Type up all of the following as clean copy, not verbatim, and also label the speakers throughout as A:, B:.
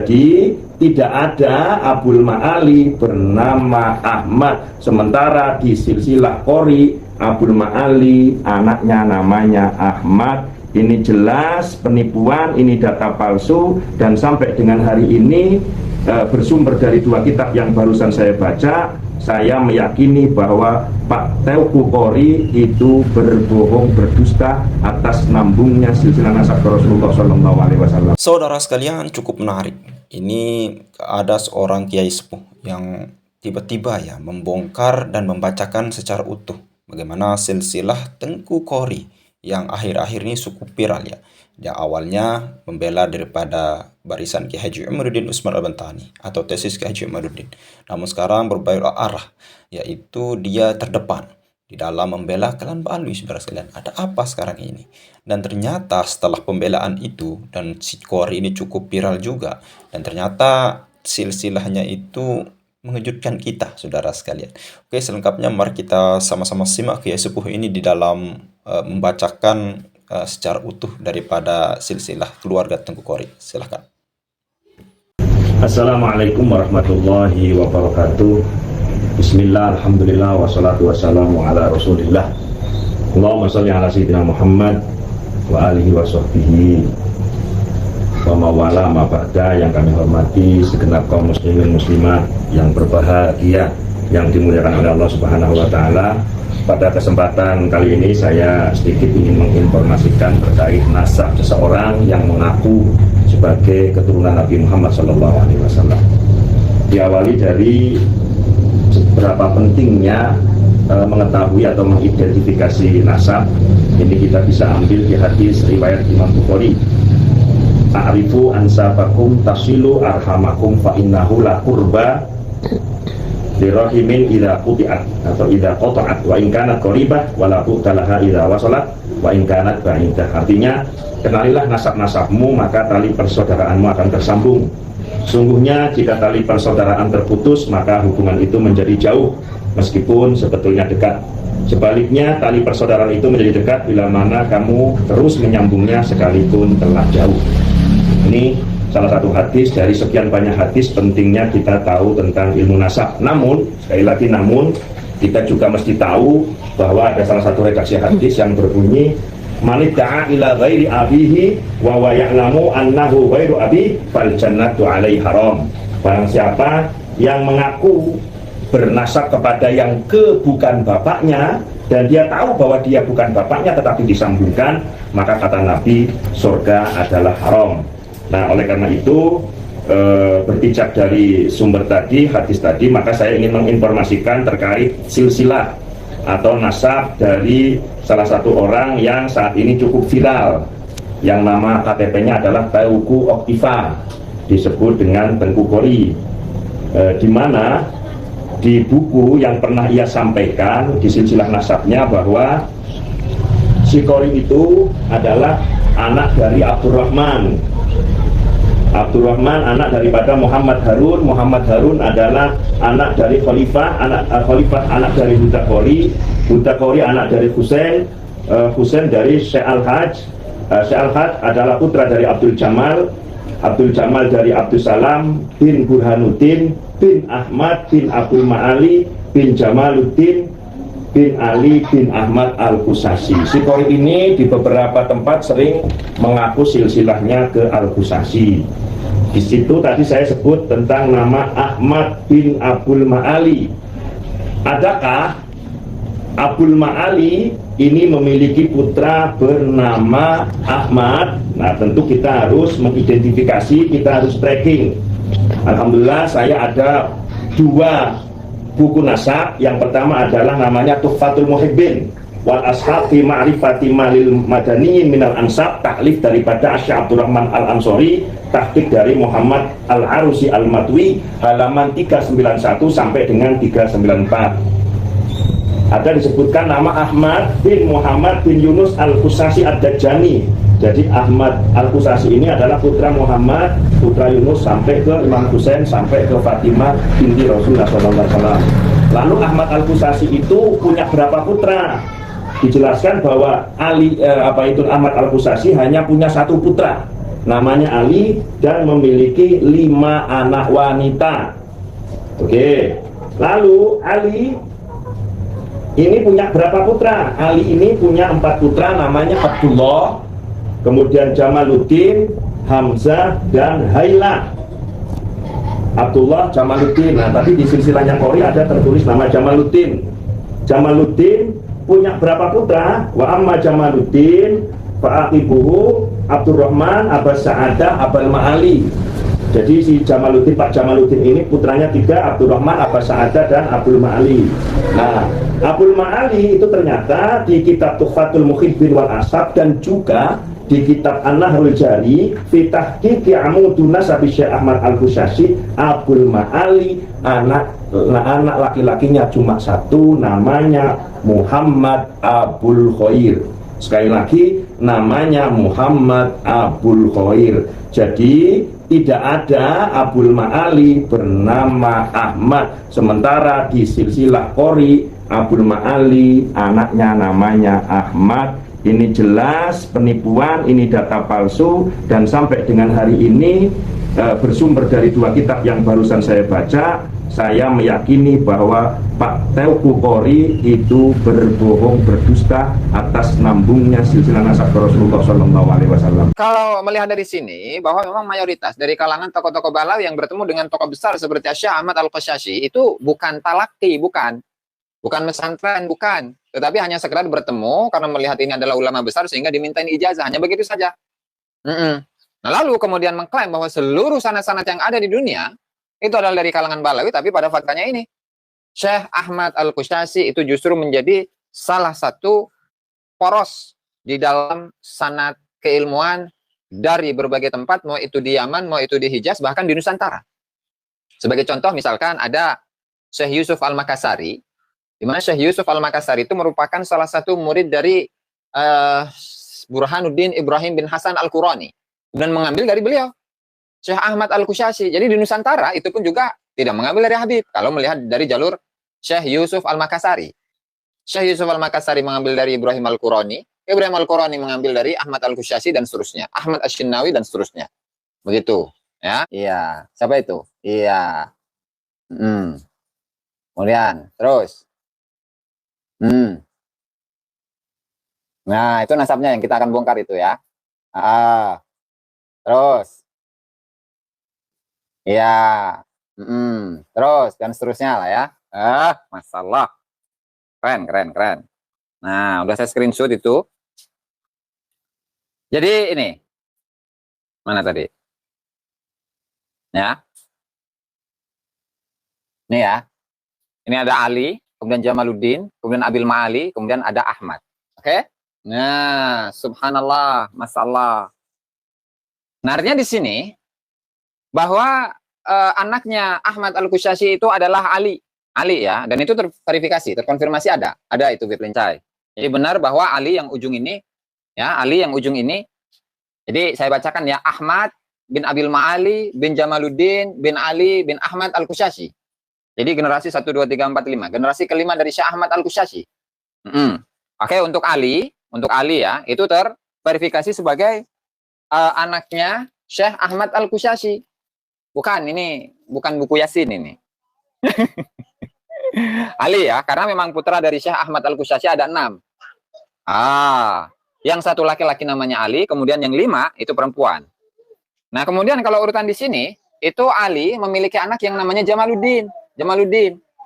A: Jadi tidak ada Abul Ma'ali bernama Ahmad, sementara di silsilah Qori Abul Ma'ali anaknya namanya Ahmad. Ini jelas penipuan, ini data palsu, dan sampai dengan hari ini bersumber dari dua kitab yang barusan saya baca, saya meyakini bahwa Pak Teuku Qori itu berbohong, berdusta atas nambungnya silsilah nasab Rasulullah SAW.
B: Saudara sekalian, cukup menarik. Ini ada seorang kiai sepuh yang tiba-tiba membongkar dan membacakan secara utuh bagaimana silsilah Teuku Qori yang akhir-akhir ini cukup viral ya. Dia awalnya membela daripada barisan Kiai Haji Imaduddin Usman Al-Bantani atau tesis Kiai Haji Imaduddin. Namun sekarang berbalik arah, yaitu dia terdepan di dalam membela Kelan Ba'alwi. Saudara sekalian, ada apa sekarang ini? Dan ternyata setelah pembelaan itu, dan si Qori ini cukup viral juga, dan ternyata silsilahnya itu mengejutkan kita, saudara sekalian. Oke, selengkapnya mari kita sama-sama simak Kiai sepuh ini di dalam membacakan secara utuh daripada silsilah keluarga Teuku Qori. Silahkan.
A: Assalamualaikum warahmatullahi wabarakatuh. Bismillah, alhamdulillah, wassalatu wassalamu ala rasulillah. Allahumma sholli ala sayyidina Muhammad wa alihi wa sahbihi wa mawala ma ba'da. Yang kami hormati segenap kaum muslimin muslimat yang berbahagia, yang dimuliakan oleh Allah Subhanahu wa taala. Pada kesempatan kali ini saya sedikit ingin menginformasikan terkait nasab seseorang yang mengaku sebagai keturunan Nabi Muhammad SAW. Diawali dari seberapa pentingnya mengetahui atau mengidentifikasi nasab. Ini kita bisa ambil di hadis riwayat Imam Bukhari. Ta'rifu ansabakum tasilu arhamakum fa innahu la qurba lirahimin idza quti'at atau idza qata'at wa in kanat qaribah wa la tu'talaha idza wasalat wa in kanat ba'idah. Artinya, kenalilah nasab-nasabmu maka tali persaudaraanmu akan tersambung. Sungguhnya jika tali persaudaraan terputus maka hubungan itu menjadi jauh meskipun sebetulnya dekat. Sebaliknya tali persaudaraan itu menjadi dekat bila mana kamu terus menyambungnya sekalipun telah jauh. Ini salah satu hadis dari sekian banyak hadis pentingnya kita tahu tentang ilmu nasab. Namun, sekali lagi namun, kita juga mesti tahu bahwa ada salah satu redaksi hadis yang berbunyi manidda'a ila ghairi abihi wa wa ya'lamu annahu ghairu abi fal jannatu alaihi haram. Barang siapa yang mengaku bernasab kepada yang bukan bapaknya dan dia tahu bahwa dia bukan bapaknya tetapi disambungkan, maka kata Nabi, surga adalah haram. Nah, oleh karena itu berpijak dari sumber tadi, hadis tadi, maka saya ingin menginformasikan terkait silsilah atau nasab dari salah satu orang yang saat ini cukup viral, yang nama KTP-nya adalah Teuku Oktiva, disebut dengan Teuku Qori, di mana di buku yang pernah ia sampaikan di silsilah nasabnya bahwa si Qori itu adalah anak dari Abdurrahman, anak daripada Muhammad Harun. Muhammad Harun adalah anak dari Khalifah, anak dari Buddha Qori anak dari Husain, Husain dari Syekh Al-Hajj, Syekh Al-Hajj adalah putra dari Abdul Jamal dari Abdul Salam bin Burhanuddin bin Ahmad bin Abdul Ma'ali bin Jamaluddin bin Ali bin Ahmad Al-Qusasi. Si Qori ini di beberapa tempat sering mengaku silsilahnya ke Al-Qusasi. Di situ tadi saya sebut tentang nama Ahmad bin Abdul Ma'ali. Adakah Abdul Ma'ali ini memiliki putra bernama Ahmad? Nah, tentu kita harus mengidentifikasi, kita harus tracking. Alhamdulillah saya ada dua buku nasab. Yang pertama adalah namanya Tuhfatul Muhibbin wal Ashab fi Ma'rifati Malil Madaniyin minal Ansab, taklif daripada Syekh Abdurrahman Al-Ansori, tahqiq dari Muhammad Al-Arusi Al-Matwi, halaman 391 sampai dengan 394. Ada disebutkan nama Ahmad bin Muhammad bin Yunus Al-Qusasi Ad-Dajjani. Jadi Ahmad Al-Qusasi ini adalah putra Muhammad, putra Yunus sampai ke Imam Husain, sampai ke Fatimah binti Rasulullah SAW. Lalu Ahmad Al-Qusasi itu punya berapa putra? Dijelaskan bahwa Ahmad Al-Qusasi hanya punya satu putra. namanya Ali, dan memiliki 5 anak wanita. Oke, lalu Ali ini punya berapa putra? Ali ini punya 4 putra, namanya Abdullah, kemudian Jamaluddin, Hamzah, dan Hailah. Abdullah, Jamaluddin. Nah, tapi di silsilahnya Qori ada tertulis nama Jamaluddin. Jamaluddin punya berapa putra? Wa amma Jamaluddin fa'aqibuhu Abdurrahman, Abbas Sa'adah, Abul Ma'ali. Jadi si Jamaluddin, Pak Jamaluddin ini putranya 3, Abdurrahman, Abbas Sa'adah, dan Abul Ma'ali. Nah, Abul Ma'ali itu ternyata di kitab Tuhfatul Muhibbin wal Ashab dan juga di kitab An-Nahrul Jari fi tahqiqi Amudun Nasab Syekh Ahmad Al-Husashi, Abul Ma'ali anak laki-lakinya cuma 1, namanya Muhammad Abul Khair. Sekali lagi, namanya Muhammad Abul Khair. Jadi tidak ada Abul Ma'ali bernama Ahmad. Sementara di silsilah Qori, Abul Ma'ali anaknya namanya Ahmad. Ini jelas penipuan, ini data palsu, dan sampai dengan hari ini bersumber dari 2 kitab yang barusan saya baca, saya meyakini bahwa Pak Teuku Qori itu berbohong, berdusta atas nambungnya silsilah nasab Rasulullah SAW.
C: Kalau melihat dari sini bahwa memang mayoritas dari kalangan tokoh-tokoh Balawi yang bertemu dengan tokoh besar seperti Syekh Ahmad Al-Qasyashi itu bukan talaki, bukan pesantren, bukan, tetapi hanya sekedar bertemu karena melihat ini adalah ulama besar sehingga dimintain ijazah, hanya begitu saja. Nah, lalu kemudian mengklaim bahwa seluruh sanad-sanad yang ada di dunia itu adalah dari kalangan Balawi, tapi pada faktanya ini Syekh Ahmad Al-Qasyashi itu justru menjadi salah satu poros di dalam sanad keilmuan dari berbagai tempat, mau itu di Yaman, mau itu di Hijaz, bahkan di Nusantara. Sebagai contoh misalkan ada Syekh Yusuf Al-Makassari, di mana Syekh Yusuf Al-Makassari itu merupakan salah satu murid dari Burhanuddin Ibrahim bin Hasan Al-Qurani, dan mengambil dari beliau Syekh Ahmad Al-Qasyashi. Jadi di Nusantara itu pun juga tidak mengambil dari Habib kalau melihat dari jalur Syekh Yusuf Al-Makassari. Syekh Yusuf Al-Makassari mengambil dari Ibrahim Al-Qurani, Ibrahim Al-Qurani mengambil dari Ahmad Al-Qasyashi dan seterusnya, Ahmad Asy-Shinnawi dan seterusnya. Begitu, ya. Iya, siapa itu? Iya. Kemudian terus nah, itu nasabnya yang kita akan bongkar itu ya. Terus ya, terus dan seterusnya lah ya. Masalah keren. Nah, udah saya screenshot itu. Jadi ini mana tadi ya, ini ya, ini ada Ali, kemudian Jamaluddin, kemudian Abil Ma'ali, kemudian ada Ahmad. Oke? Nah, subhanallah, masalah. Nah, artinya di sini bahwa anaknya Ahmad Al-Qasyashi itu adalah Ali ya, dan itu terverifikasi, terkonfirmasi ada itu Lincai. Jadi benar bahwa Ali yang ujung ini, ya, Ali yang ujung ini. Jadi saya bacakan ya, Ahmad bin Abil Ma'ali bin Jamaluddin bin Ali bin Ahmad Al-Qasyashi. Jadi generasi 1, 2, 3, 4, 5. Generasi kelima dari Syekh Ahmad Al-Qasyashi. Oke, untuk Ali ya, itu terverifikasi sebagai anaknya Syekh Ahmad Al-Qasyashi. Bukan, ini bukan buku Yasin ini. Ali ya, karena memang putra dari Syekh Ahmad Al-Qasyashi ada 6. Yang 1 laki-laki namanya Ali, kemudian yang 5 itu perempuan. Nah, kemudian kalau urutan di sini, itu Ali memiliki anak yang namanya Jamaluddin.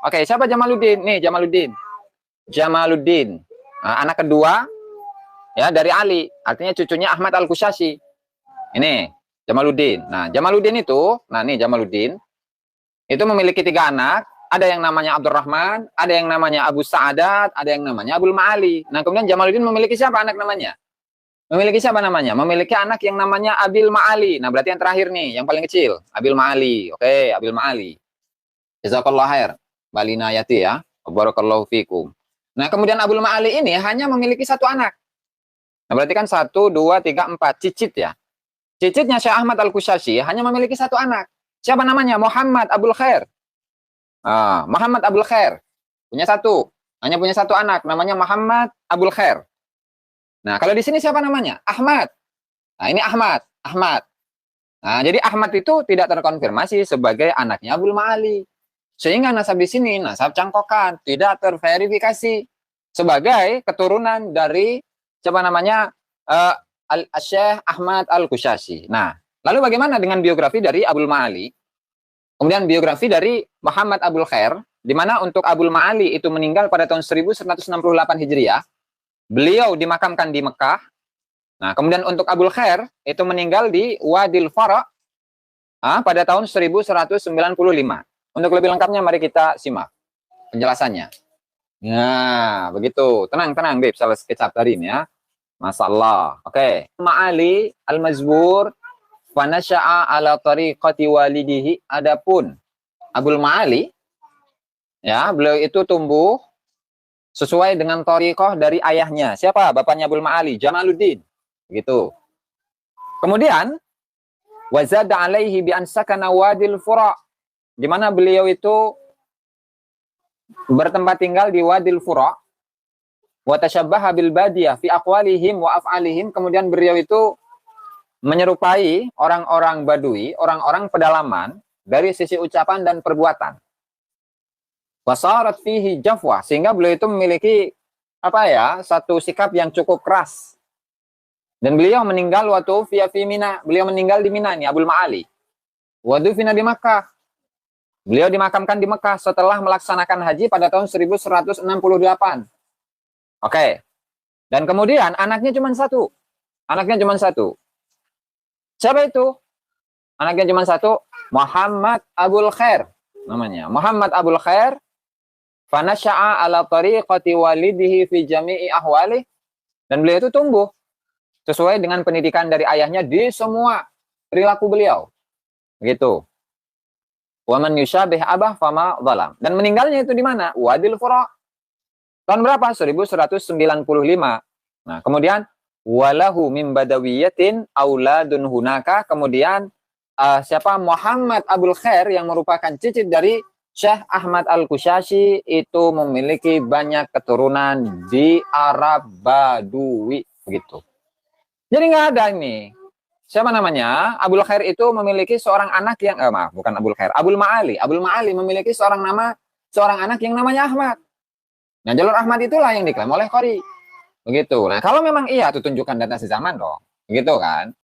C: Oke, siapa Jamaluddin? Nih, Jamaluddin. Nah, anak kedua ya dari Ali, artinya cucunya Ahmad Al-Qasyashi. Ini Jamaluddin. Nah, Jamaluddin itu, Jamaluddin itu memiliki 3 anak. Ada yang namanya Abdurrahman, ada yang namanya Abu Sa'adat, ada yang namanya Abul Ma'ali. Nah, kemudian Jamaluddin memiliki siapa anak namanya? Memiliki anak yang namanya Abil Ma'ali. Nah, berarti yang terakhir nih, yang paling kecil, Abil Ma'ali. Oke, Abil Ma'ali. Jazakallahu khair. Balina Yati ya. Barakallahu fikum. Nah, kemudian Abul Ma'ali ini hanya memiliki 1 anak. Nah, berarti kan 1, 2, 3, 4. Cicit ya. Cicitnya Syekh Ahmad Al-Qasyashi hanya memiliki 1 anak. Siapa namanya? Muhammad Abul Khair. Muhammad Abul Khair. Punya 1. Hanya punya 1 anak. Namanya Muhammad Abul Khair. Nah, kalau di sini siapa namanya? Ahmad. Nah, ini Ahmad. Ahmad. Nah, jadi Ahmad itu tidak terkonfirmasi sebagai anaknya Abul Ma'ali. Sehingga nasab di sini, nasab cangkokan, tidak terverifikasi sebagai keturunan dari siapa namanya Syekh Ahmad Al-Kusyasi. Nah, lalu bagaimana dengan biografi dari Abul Ma'ali? Kemudian biografi dari Muhammad Abul Khair, di mana untuk Abul Ma'ali itu meninggal pada tahun 1168 Hijriah. Beliau dimakamkan di Mekah. Nah, kemudian untuk Abul Khair itu meninggal di Wadil Fara pada tahun 1195. Untuk lebih lengkapnya mari kita simak penjelasannya. Nah, begitu. Tenang, Beb, salah kecap tadi ini ya. Masalah. Oke. Ma'ali al-Mazbur fa nasya'a ala tariqati walidihi. Adapun Abul Ma'ali ya, beliau itu tumbuh sesuai dengan thariqah dari ayahnya. Siapa? Bapaknya Abul Ma'ali, Jamaluddin. Gitu. Kemudian wazada alaihi bi an sakana wadil fura, di mana beliau itu bertempat tinggal di Wadil Fura, wa tashabbaha bil badiyah fi aqwalihim wa af'alihim. Kemudian beliau itu menyerupai orang-orang Badui, orang-orang pedalaman dari sisi ucapan dan perbuatan. Wasarat fihi jafwa, sehingga beliau itu memiliki satu sikap yang cukup keras. Dan beliau meninggal waktu fi Mina, beliau meninggal di Mina ini Abul Ma'ali. Wa dufina di Makkah. Beliau dimakamkan di Mekah setelah melaksanakan haji pada tahun 1168. Oke. Dan kemudian anaknya cuma satu. Anaknya cuma satu. Siapa itu? Anaknya cuma satu. Muhammad Abul Khair namanya. Muhammad Abul Khair. Fanasya'a ala tariqati walidihi fi jami'i ahwalih. Dan beliau itu tumbuh sesuai dengan pendidikan dari ayahnya di semua perilaku beliau. Begitu. Wa man yusyabih abah fama dhalam. Dan meninggalnya itu di mana? Wadil Fura. Tahun berapa? 1195. Nah, kemudian walahu min badawiyatin auladun hunaka. Kemudian siapa? Muhammad Abul Khair yang merupakan cicit dari Syekh Ahmad Al-Kusyasi itu memiliki banyak keturunan di Arab Badui, begitu. Jadi nggak ada ini. Siapa namanya? Abul Khair itu memiliki seorang anak yang bukan Abul Khair, Abul Ma'ali. Abul Ma'ali memiliki seorang anak yang namanya Ahmad. Nah, jalur Ahmad itulah yang diklaim oleh Qori. Begitu. Nah, kalau memang iya, itu tunjukkan data sezaman dong. Begitu kan?